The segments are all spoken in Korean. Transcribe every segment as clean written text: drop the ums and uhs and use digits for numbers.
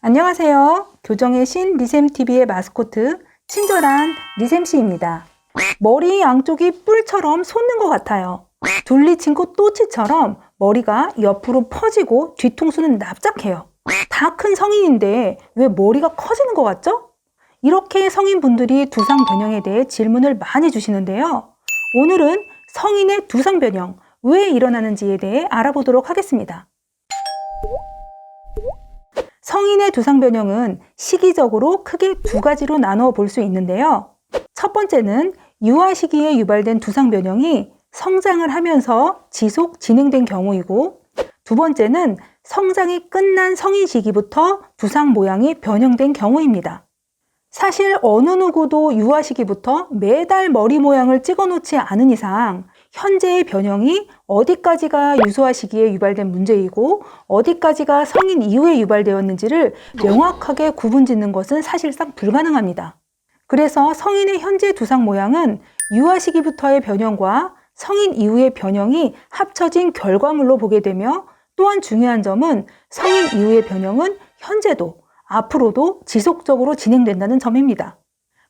안녕하세요. 교정의 신 리샘TV의 마스코트 친절한 리샘씨입니다. 머리 양쪽이 뿔처럼 솟는 것 같아요. 둘리친구 또치처럼 머리가 옆으로 퍼지고 뒤통수는 납작해요. 다 큰 성인인데 왜 머리가 커지는 것 같죠? 이렇게 성인분들이 두상 변형에 대해 질문을 많이 주시는데요. 오늘은 성인의 두상 변형, 왜 일어나는지에 대해 알아보도록 하겠습니다. 성인의 두상 변형은 시기적으로 크게 두 가지로 나누어 볼 수 있는데요. 첫 번째는 유아 시기에 유발된 두상 변형이 성장을 하면서 지속 진행된 경우이고, 두 번째는 성장이 끝난 성인 시기부터 두상 모양이 변형된 경우입니다. 사실 어느 누구도 유아 시기부터 매달 머리 모양을 찍어 놓지 않은 이상 현재의 변형이 어디까지가 유소아 시기에 유발된 문제이고 어디까지가 성인 이후에 유발되었는지를 명확하게 구분짓는 것은 사실상 불가능합니다. 그래서 성인의 현재 두상 모양은 유아 시기부터의 변형과 성인 이후의 변형이 합쳐진 결과물로 보게 되며, 또한 중요한 점은 성인 이후의 변형은 현재도 앞으로도 지속적으로 진행된다는 점입니다.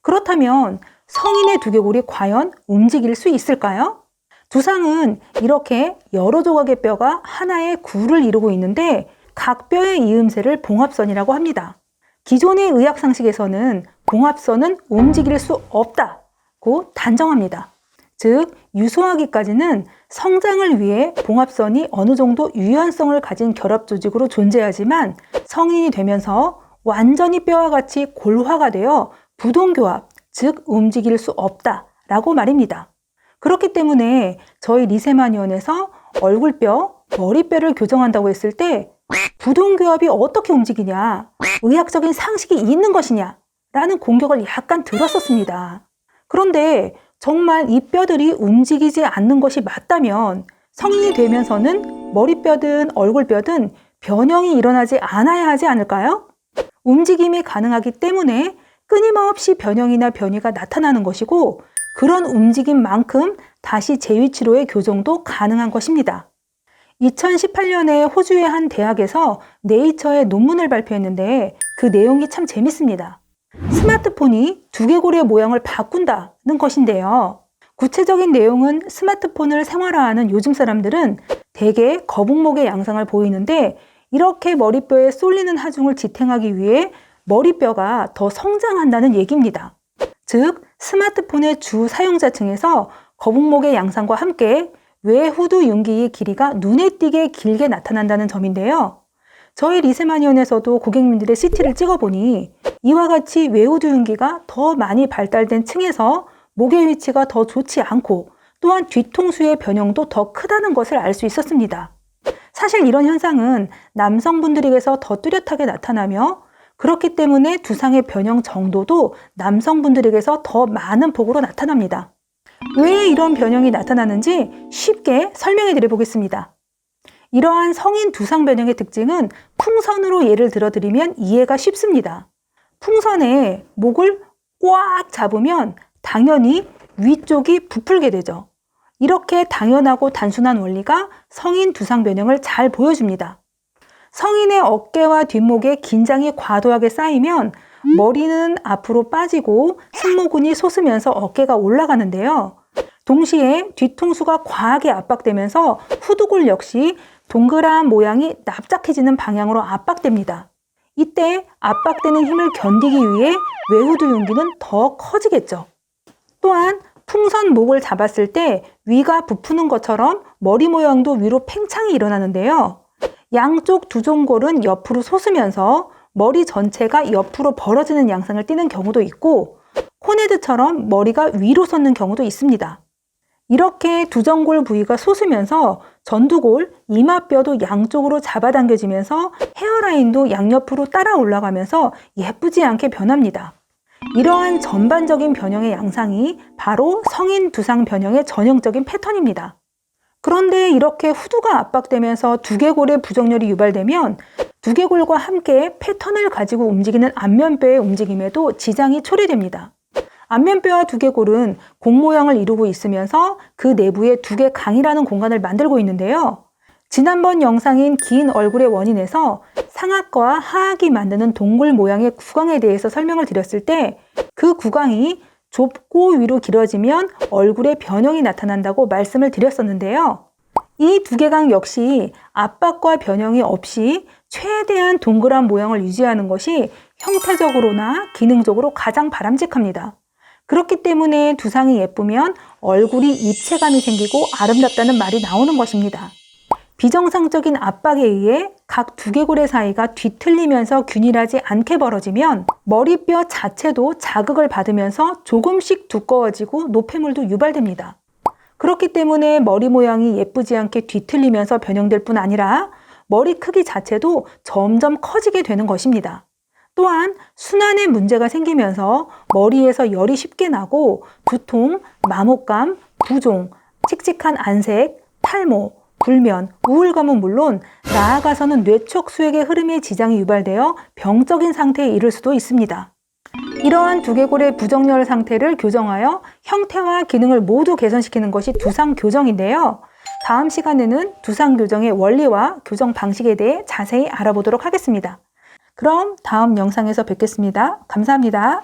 그렇다면 성인의 두개골이 과연 움직일 수 있을까요? 두상은 이렇게 여러 조각의 뼈가 하나의 구를 이루고 있는데 각 뼈의 이음새를 봉합선이라고 합니다. 기존의 의학 상식에서는 봉합선은 움직일 수 없다고 단정합니다. 즉, 유소하기까지는 성장을 위해 봉합선이 어느 정도 유연성을 가진 결합 조직으로 존재하지만 성인이 되면서 완전히 뼈와 같이 골화가 되어 부동교합, 즉 움직일 수 없다라고 말입니다. 그렇기 때문에 저희 리세마니온에서 얼굴뼈, 머리뼈를 교정한다고 했을 때 부동교합이 어떻게 움직이냐, 의학적인 상식이 있는 것이냐 라는 공격을 약간 들었었습니다. 그런데 정말 이 뼈들이 움직이지 않는 것이 맞다면 성인이 되면서는 머리뼈든 얼굴뼈든 변형이 일어나지 않아야 하지 않을까요? 움직임이 가능하기 때문에 끊임없이 변형이나 변이가 나타나는 것이고, 그런 움직임만큼 다시 재위치로의 교정도 가능한 것입니다. 2018년에 호주의 한 대학에서 네이처에 논문을 발표했는데 그 내용이 참 재밌습니다. 스마트폰이 두개골의 모양을 바꾼다는 것인데요. 구체적인 내용은 스마트폰을 생활화하는 요즘 사람들은 대개 거북목의 양상을 보이는데, 이렇게 머리뼈에 쏠리는 하중을 지탱하기 위해 머리뼈가 더 성장한다는 얘기입니다. 즉, 스마트폰의 주 사용자층에서 거북목의 양상과 함께 외후두 융기의 길이가 눈에 띄게 길게 나타난다는 점인데요. 저희 리세마니온에서도 고객님들의 CT를 찍어보니 이와 같이 외후두 융기가 더 많이 발달된 층에서 목의 위치가 더 좋지 않고, 또한 뒤통수의 변형도 더 크다는 것을 알 수 있었습니다. 사실 이런 현상은 남성분들에게서 더 뚜렷하게 나타나며, 그렇기 때문에 두상의 변형 정도도 남성분들에게서 더 많은 폭으로 나타납니다. 왜 이런 변형이 나타나는지 쉽게 설명해 드려 보겠습니다. 이러한 성인 두상 변형의 특징은 풍선으로 예를 들어 드리면 이해가 쉽습니다. 풍선에 목을 꽉 잡으면 당연히 위쪽이 부풀게 되죠. 이렇게 당연하고 단순한 원리가 성인 두상 변형을 잘 보여줍니다. 성인의 어깨와 뒷목에 긴장이 과도하게 쌓이면 머리는 앞으로 빠지고 승모근이 솟으면서 어깨가 올라가는데요. 동시에 뒤통수가 과하게 압박되면서 후두골 역시 동그란 모양이 납작해지는 방향으로 압박됩니다. 이때 압박되는 힘을 견디기 위해 외후두 융기는 더 커지겠죠. 또한 풍선 목을 잡았을 때 위가 부푸는 것처럼 머리 모양도 위로 팽창이 일어나는데요. 양쪽 두종골은 옆으로 솟으면서 머리 전체가 옆으로 벌어지는 양상을 띠는 경우도 있고, 코네드처럼 머리가 위로 솟는 경우도 있습니다. 이렇게 두정골 부위가 솟으면서 전두골, 이마뼈도 양쪽으로 잡아당겨지면서 헤어라인도 양옆으로 따라 올라가면서 예쁘지 않게 변합니다. 이러한 전반적인 변형의 양상이 바로 성인 두상 변형의 전형적인 패턴입니다. 그런데 이렇게 후두가 압박되면서 두개골의 부정렬이 유발되면 두개골과 함께 패턴을 가지고 움직이는 안면뼈의 움직임에도 지장이 초래됩니다. 안면뼈와 두개골은 공 모양을 이루고 있으면서 그 내부에 두개강이라는 공간을 만들고 있는데요. 지난번 영상인 긴 얼굴의 원인에서 상악과 하악이 만드는 동굴 모양의 구강에 대해서 설명을 드렸을 때 그 구강이 좁고 위로 길어지면 얼굴에 변형이 나타난다고 말씀을 드렸었는데요. 이 두개강 역시 압박과 변형이 없이 최대한 동그란 모양을 유지하는 것이 형태적으로나 기능적으로 가장 바람직합니다. 그렇기 때문에 두상이 예쁘면 얼굴이 입체감이 생기고 아름답다는 말이 나오는 것입니다. 비정상적인 압박에 의해 각 두개골의 사이가 뒤틀리면서 균일하지 않게 벌어지면 머리뼈 자체도 자극을 받으면서 조금씩 두꺼워지고 노폐물도 유발됩니다. 그렇기 때문에 머리 모양이 예쁘지 않게 뒤틀리면서 변형될 뿐 아니라 머리 크기 자체도 점점 커지게 되는 것입니다. 또한 순환에 문제가 생기면서 머리에서 열이 쉽게 나고 두통, 마모감, 부종, 칙칙한 안색, 탈모, 불면, 우울감은 물론 나아가서는 뇌촉 수액의 흐름에 지장이 유발되어 병적인 상태에 이를 수도 있습니다. 이러한 두개골의 부정열 상태를 교정하여 형태와 기능을 모두 개선시키는 것이 두상 교정인데요. 다음 시간에는 두상 교정의 원리와 교정 방식에 대해 자세히 알아보도록 하겠습니다. 그럼 다음 영상에서 뵙겠습니다. 감사합니다.